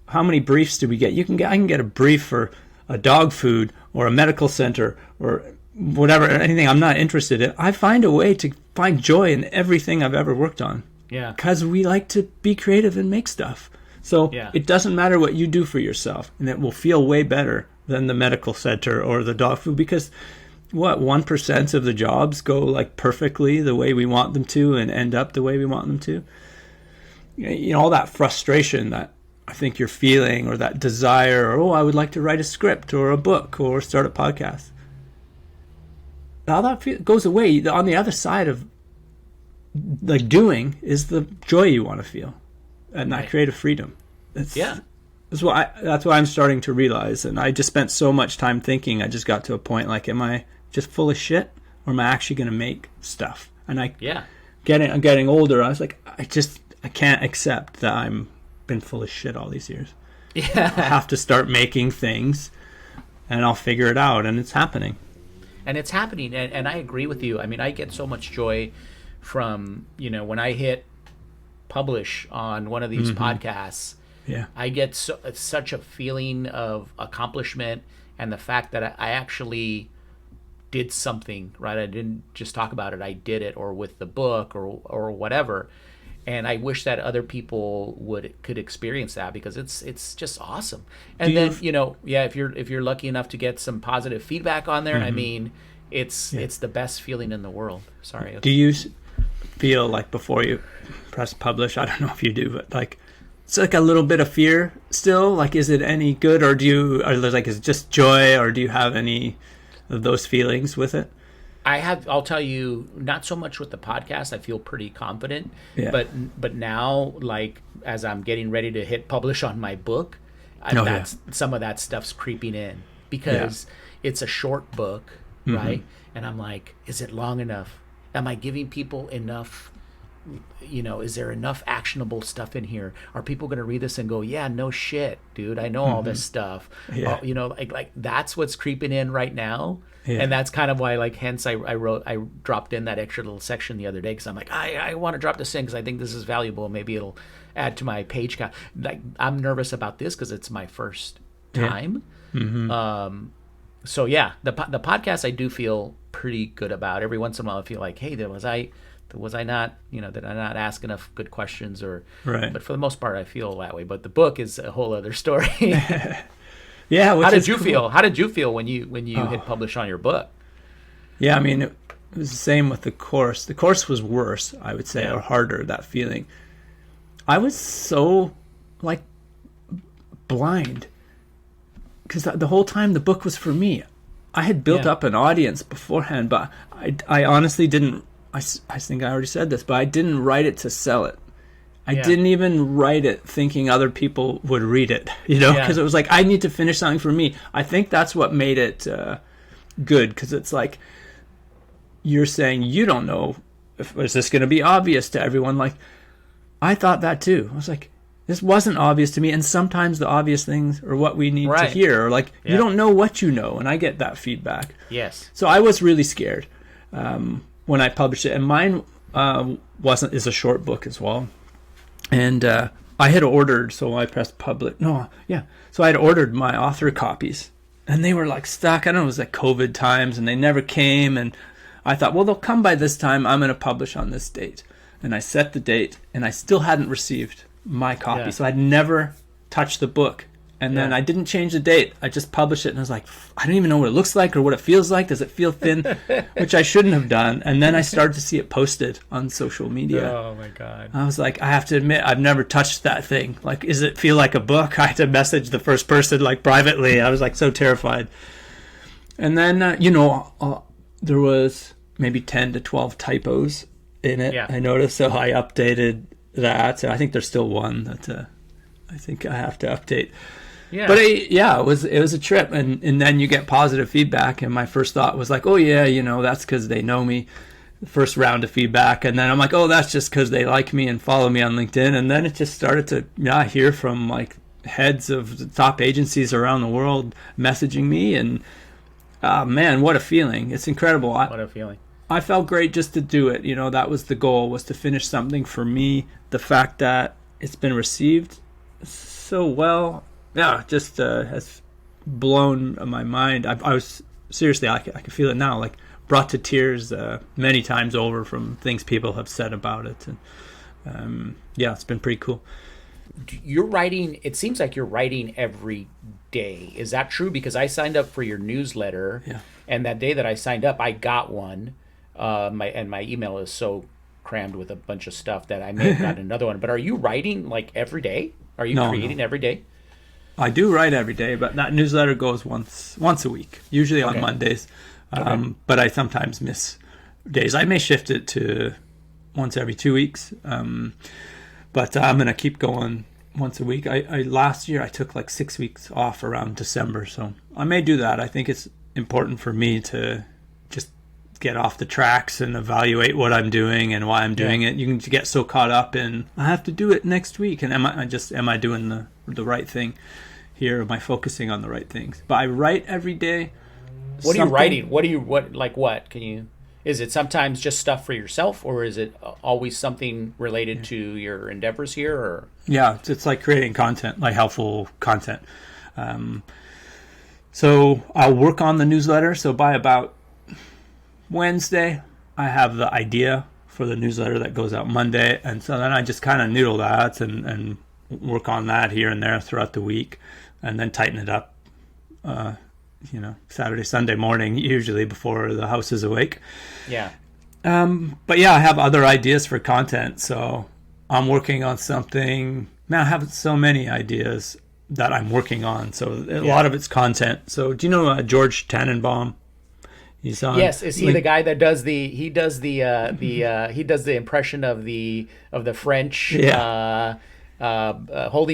How many briefs do we get? I can get a brief for a dog food or a medical center or whatever, anything I'm not interested in. I find a way to find joy in everything I've ever worked on. Yeah. Because we like to be creative and make stuff. So it doesn't matter what you do for yourself, and it will feel way better than the medical center or the dog food, because 1% of the jobs go like perfectly the way we want them to and end up the way we want them to. All that frustration that I think you're feeling, or that desire, or I would like to write a script or a book or start a podcast. All that goes away. On the other side of like doing is the joy you want to feel and that creative freedom. that's what I'm starting to realize. And I just spent so much time thinking. I just got to a point like, am I just full of shit, or am I actually going to make stuff? And I'm getting older. I was like, I can't accept that I'm been full of shit all these years. Yeah. I have to start making things, and I'll figure it out. And it's happening. And it's happening. And I agree with you. I mean, I get so much joy from, when I hit publish on one of these podcasts. Yeah. I get such a feeling of accomplishment, and the fact that I actually did something, right? I didn't just talk about it, I did it, or with the book or whatever. And I wish that other people could experience that, because it's just awesome. And if you're lucky enough to get some positive feedback on there, I mean, it's the best feeling in the world. Sorry. Do you feel like before you press publish, I don't know if you do, but like it's like a little bit of fear still? Like, is it any good, or is it just joy, or do you have any of those feelings with it? I'll tell you, not so much with the podcast. I feel pretty confident, but now, like, as I'm getting ready to hit publish on my book, some of that stuff's creeping in, because it's a short book, right? And I'm like, is it long enough? Am I giving people enough? Is there enough actionable stuff in here? Are people going to read this and go, yeah, no shit, dude, I know all this stuff? Like that's what's creeping in right now. And that's kind of why, like, hence I dropped in that extra little section the other day, because I'm like, I want to drop this in because I think this is valuable. Maybe it'll add to my page count. Like, I'm nervous about this because it's my first time. So yeah, the podcast I do feel pretty good about. Every once in a while I feel like, hey, was I not, did I not ask enough good questions, or right? But for the most part I feel that way. But the book is a whole other story. Yeah. How did you feel? How did you feel when you hit publish on your book? Yeah, I mean, it was the same with the course. The course was worse, I would say, or harder, that feeling. I was so, like, blind, because the whole time the book was for me. I had built up an audience beforehand, but I honestly didn't, I think I already said this, but I didn't write it to sell it. I didn't even write it thinking other people would read it, because it was like, I need to finish something for me. I think that's what made it good, because it's like, you're saying you don't know, is this going to be obvious to everyone? Like, I thought that too. I was like, this wasn't obvious to me, and sometimes the obvious things are what we need to hear, or like, you don't know what you know, and I get that feedback. Yes. So I was really scared when I published it, and mine is a short book as well. And I had ordered, so I pressed publish. So I had ordered my author copies, and they were like stuck. I don't know, it was like COVID times, and they never came. And I thought, well, they'll come by this time. I'm going to publish on this date. And I set the date, and I still hadn't received my copy. Yeah. So I'd never touched the book. And then I didn't change the date. I just published it, and I was like, I don't even know what it looks like or what it feels like. Does it feel thin? Which I shouldn't have done. And then I started to see it posted on social media. Oh, my God. I was like, I have to admit, I've never touched that thing. Like, does it feel like a book? I had to message the first person, like, privately. I was, like, so terrified. And then, there was maybe 10 to 12 typos in it. Yeah. I noticed, so I updated that. So I think there's still one that I think I have to update. Yeah. But it was a trip, and then you get positive feedback, and my first thought was like, oh yeah, that's because they know me. The first round of feedback, and then I'm like, oh, that's just because they like me and follow me on LinkedIn, and then it just started to hear from like heads of the top agencies around the world messaging me, and man, what a feeling! It's incredible. What a feeling! I felt great just to do it. That was the goal, was to finish something for me. The fact that it's been received so well. Yeah, just has blown my mind. I was seriously, I can feel it now, like brought to tears many times over from things people have said about it, and it's been pretty cool. You're writing. It seems like you're writing every day. Is that true? Because I signed up for your newsletter, and that day that I signed up, I got one. My email is so crammed with a bunch of stuff that I may have gotten another one. But are you writing like every day? Are you creating every day? I do write every day, but that newsletter goes once a week, usually on Mondays. But I sometimes miss days. I may shift it to once every 2 weeks. But I'm going to keep going once a week. I last year I took like 6 weeks off around December, so I may do that. I think it's important for me to just get off the tracks and evaluate what I'm doing and why I'm doing it. You can get so caught up in I have to do it next week, and am I doing the right thing here? Am I focusing on the right things? But I write every day. What are you writing? What can you? Is it sometimes just stuff for yourself, or is it always something related to your endeavors here? Or yeah, it's like creating content, like helpful content. So I'll work on the newsletter. So by about Wednesday, I have the idea for the newsletter that goes out Monday, and so then I just kind of noodle that and work on that here and there throughout the week, and then tighten it up. Saturday, Sunday morning, usually before the house is awake. Yeah. But yeah, I have other ideas for content. So I'm working on something. Man, I have so many ideas that I'm working on. So a lot of it's content. So do you know George Tannenbaum? He's on. Yes, is he the guy that does he does the impression of the French holding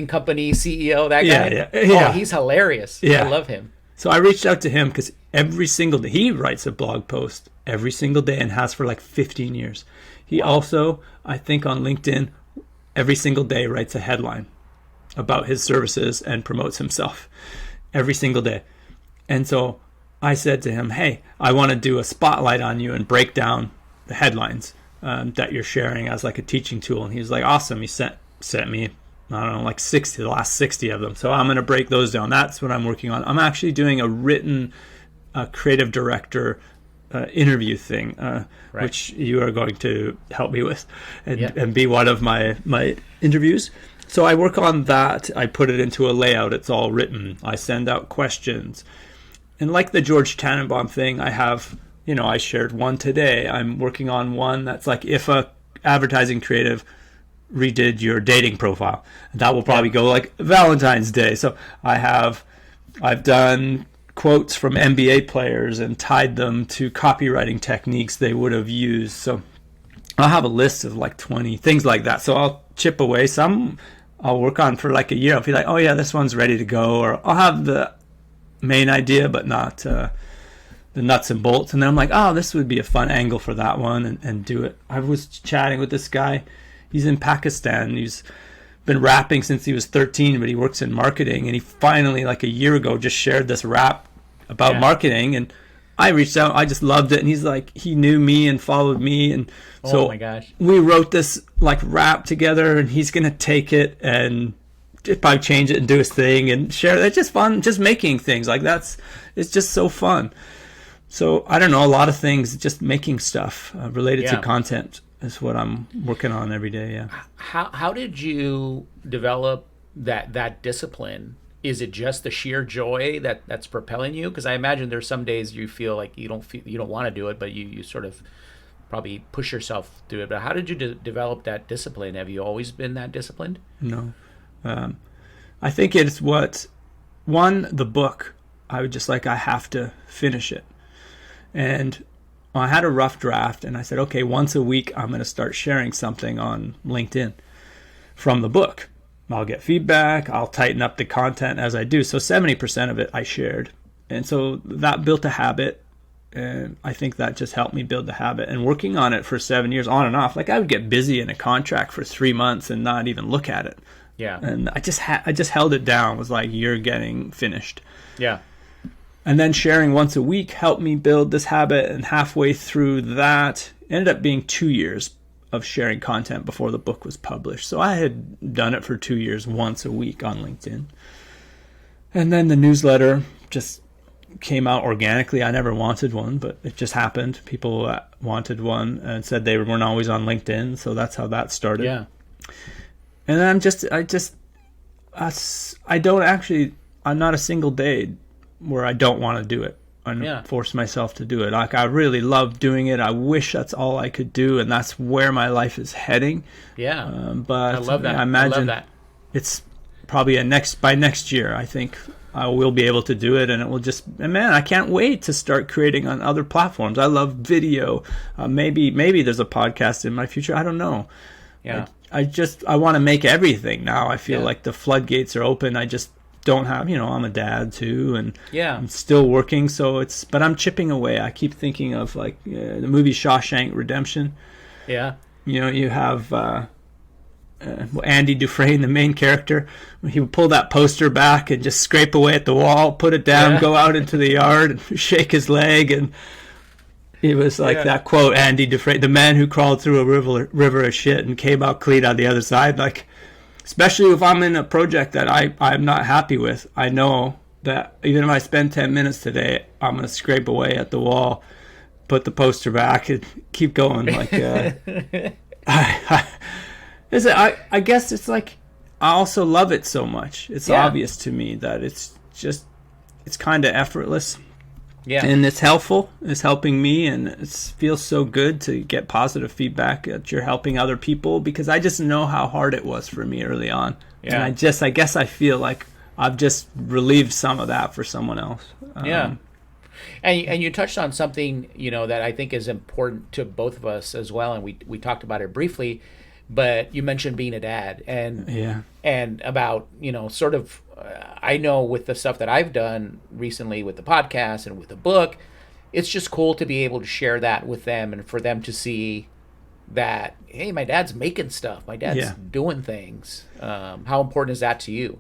company CEO, that guy? Yeah. Oh, he's hilarious. Yeah. I love him. So I reached out to him because every single day, he writes a blog post every single day and has for like 15 years. He also, I think on LinkedIn, every single day writes a headline about his services and promotes himself every single day. And so I said to him, hey, I want to do a spotlight on you and break down the headlines that you're sharing as like a teaching tool. And he was like, awesome. He sent me, I don't know, like the last 60 of them. So I'm going to break those down. That's what I'm working on. I'm actually doing a written creative director interview thing, which you are going to help me with and be one of my interviews. So I work on that. I put it into a layout. It's all written. I send out questions. And like the George Tannenbaum thing, I have, I shared one today. I'm working on one that's like if a advertising creative redid your dating profile. That will probably go like Valentine's Day. So I've done quotes from NBA players and tied them to copywriting techniques they would have used. So I'll have a list of like 20 things like that. So I'll chip away. Some I'll work on for like a year. I'll be like, oh yeah, this one's ready to go. Or I'll have the main idea, but not the nuts and bolts. And then I'm like, oh, this would be a fun angle for that one and do it. I was chatting with this guy. He's in Pakistan. He's been rapping since he was 13, but he works in marketing. And he finally, like a year ago, just shared this rap about marketing. And I reached out. I just loved it. And he's like, he knew me and followed me. And so oh my gosh, we wrote this like rap together. And he's going to take it and just probably change it and do his thing and share it. It's just fun, just making things like it's just so fun. So I don't know, a lot of things, just making stuff related to content is what I'm working on every day. Yeah. How did you develop that discipline? Is it just the sheer joy that's propelling you? Because I imagine there's some days you feel like you don't want to do it, but you sort of probably push yourself to it. But how did you develop that discipline? Have you always been that disciplined? No. I think it's the book. I would just I have to finish it. And I had a rough draft and I said, okay, once a week, I'm going to start sharing something on LinkedIn from the book. I'll get feedback. I'll tighten up the content as I do. So 70% of it I shared. And so that built a habit. And I think that just helped me build the habit. And working on it for 7 years on and off, I would get busy in a contract for 3 months and not even look at it. Yeah. And I just held it down. It was like, you're getting finished. Yeah. And then sharing once a week helped me build this habit. And halfway through that, it ended up being 2 years of sharing content before the book was published. So I had done it for 2 years, once a week on LinkedIn. And then the newsletter just came out organically. I never wanted one, but it just happened. People wanted one and said they weren't always on LinkedIn. So that's how that started. Yeah. And then I'm not a single day where I don't want to do it. I force myself to do it. I really love doing it. I wish that's all I could do, and that's where my life is heading. Yeah. But I love that. I imagine I love that. It's probably by next year, I think I will be able to do it, and it will just, and man, I can't wait to start creating on other platforms. I love video. Maybe there's a podcast in my future. I don't know. Yeah. I want to make everything now. I feel Yeah. like the floodgates are open. I just don't have, I'm a dad too, and Yeah. I'm still working. So but I'm chipping away. I keep thinking of like the movie Shawshank Redemption. Yeah. You have Andy Dufresne, the main character. He would pull that poster back and just scrape away at the wall, put it down, Yeah. go out into the yard, and shake his leg, and it was like that quote, Andy Dufresne, the man who crawled through a river of shit and came out clean on the other side. Like, especially if I'm in a project that I'm not happy with, I know that even if I spend 10 minutes today, I'm going to scrape away at the wall, put the poster back, and keep going. Like, I guess it's like, I also love it so much. It's obvious to me that it's kind of effortless. Yeah. And it's helpful. It's helping me, and it feels so good to get positive feedback that you're helping other people, because I just know how hard it was for me early on. Yeah. And I guess I feel like I've just relieved some of that for someone else. Yeah. And you touched on something, that I think is important to both of us as well. And we talked about it briefly, but you mentioned being a dad and about, sort of, I know with the stuff that I've done recently with the podcast and with the book, it's just cool to be able to share that with them and for them to see that, hey, my dad's making stuff. My dad's doing things. How important is that to you?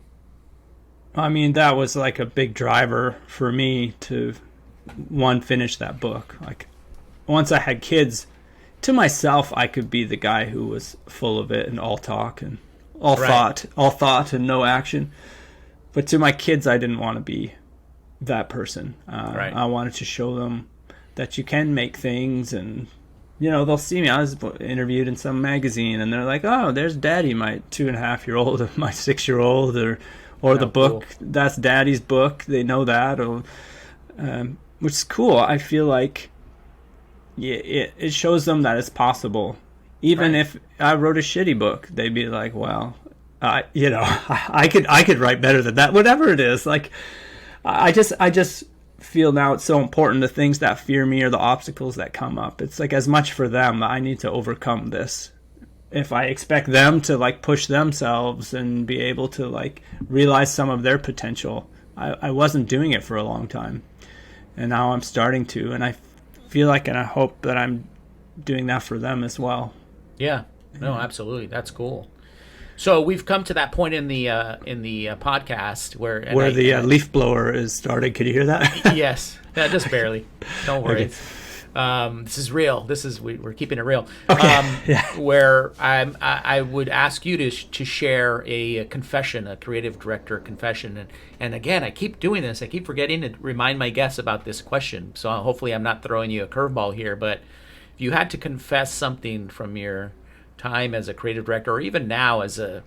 I mean, that was like a big driver for me to, finish that book. Like, once I had kids, to myself, I could be the guy who was full of it and all talk and all thought and no action. But to my kids, I didn't want to be that person. I wanted to show them that you can make things, and they'll see me. I was interviewed in some magazine, and they're like, "Oh, there's Daddy, my 2.5-year-old, my 6-year-old, or the book. Cool. That's Daddy's book." They know that, which is cool. I feel like it shows them that it's possible. Even if I wrote a shitty book, they'd be like, "Well, I could write better than that." Whatever it is, like I just feel now it's so important, the things that fear me or the obstacles that come up. It's like as much for them. I need to overcome this. If I expect them to like push themselves and be able to like realize some of their potential, I wasn't doing it for a long time, and now I'm starting to, and I feel like, and I hope that I'm doing that for them as well. Yeah, no, absolutely, that's cool. So we've come to that point in the podcast where the leaf blower is starting. Can you hear that? Yes, just barely. Don't worry. Okay. This is real. We're keeping it real. Okay. Where I would ask you to share a confession, a creative director confession, and again, I keep doing this. I keep forgetting to remind my guests about this question. So hopefully, I'm not throwing you a curveball here. But if you had to confess something from your time as a creative director, or even now as a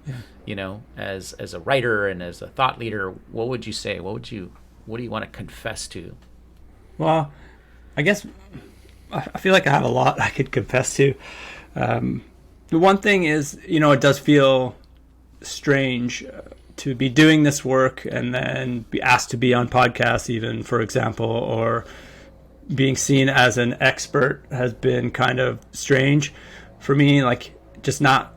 as a writer and as a thought leader, what would you say? What do you want to confess to? Well, I guess I feel like I have a lot I could confess to. The one thing is, it does feel strange to be doing this work and then be asked to be on podcasts, even, for example, or being seen as an expert has been kind of strange for me. Like, just not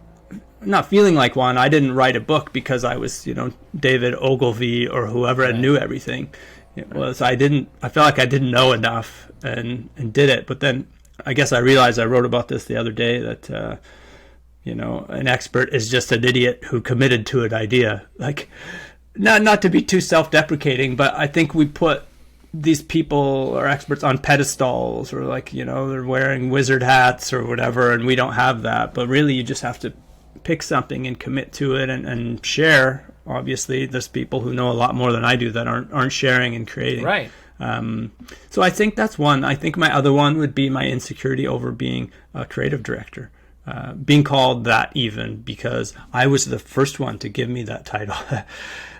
feeling like one. I didn't write a book because I was, David Ogilvy or whoever and knew everything. It was, I felt like I didn't know enough and did it. But then I guess I realized, I wrote about this the other day, that, an expert is just an idiot who committed to an idea. Like, not to be too self-deprecating, but I think we put these people or experts on pedestals, or like, they're wearing wizard hats or whatever, and we don't have that. But really, you just have to pick something and commit to it and share. Obviously, there's people who know a lot more than I do that aren't sharing and creating. Right. So I think that's one. I think my other one would be my insecurity over being a creative director. Being called that, even because I was the first one to give me that title.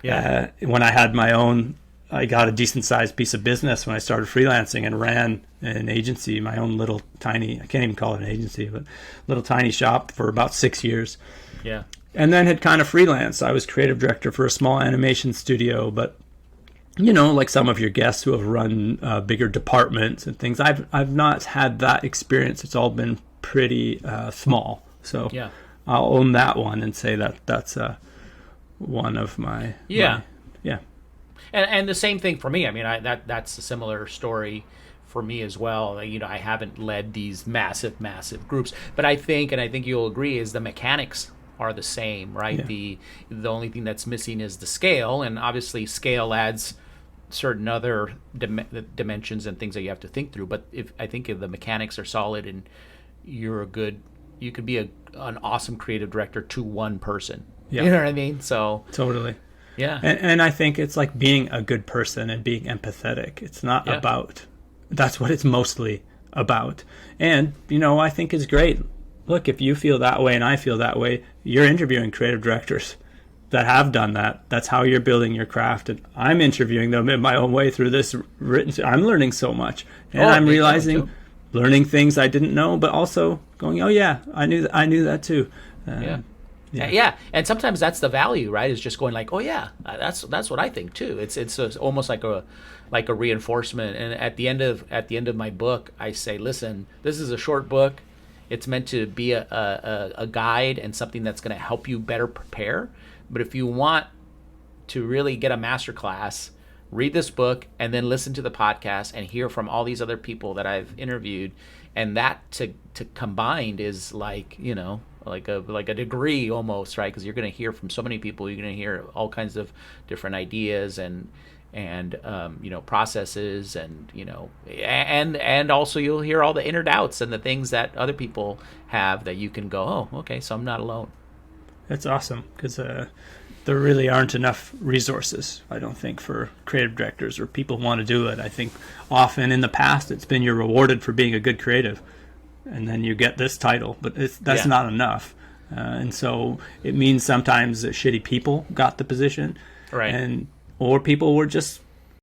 When I had my own, I got a decent sized piece of business when I started freelancing and ran an agency, my own little tiny, I can't even call it an agency, but little tiny shop for about 6 years. Yeah. And then had kind of freelanced. I was creative director for a small animation studio, but like some of your guests who have run bigger departments and things, I've not had that experience. It's all been pretty small. So I'll own that one and say that that's one of my Yeah. yeah. And the same thing for me. I mean, that's a similar story for me as well. You know, I haven't led these massive groups, but I think you'll agree, is the mechanics are the same, right? Yeah. The only thing that's missing is the scale, and obviously scale adds certain other dimensions and things that you have to think through. But if the mechanics are solid and you could be an awesome creative director to one person. Yeah. You know what I mean? So Totally. yeah. And I think it's like being a good person and being empathetic. It's not about, that's what it's mostly about. And, you know, I think it's great. Look, if you feel that way and I feel that way, you're interviewing creative directors that have done that. That's how you're building your craft. And I'm interviewing them in my own way through this written. I'm learning so much. And I'm realizing, learning things I didn't know, but also going, oh yeah, I knew that too. Yeah, and sometimes that's the value, right? Is just going like, oh yeah, that's what I think too. It's almost like a reinforcement. And at the end of my book, I say, listen, this is a short book. It's meant to be a guide and something that's going to help you better prepare. But if you want to really get a masterclass, read this book and then listen to the podcast and hear from all these other people that I've interviewed. And that to combined is like, you know, like a degree almost, right? Because you're going to hear from so many people. You're going to hear all kinds of different ideas and you know, processes, and you know, and also you'll hear all the inner doubts and the things that other people have that you can go, oh, okay, so I'm not alone. That's awesome, because there really aren't enough resources, I don't think, for creative directors or people who want to do it. I think often in the past it's been you're rewarded for being a good creative, and then you get this title, but that's not enough. And so it means sometimes that shitty people got the position, right? Or people were just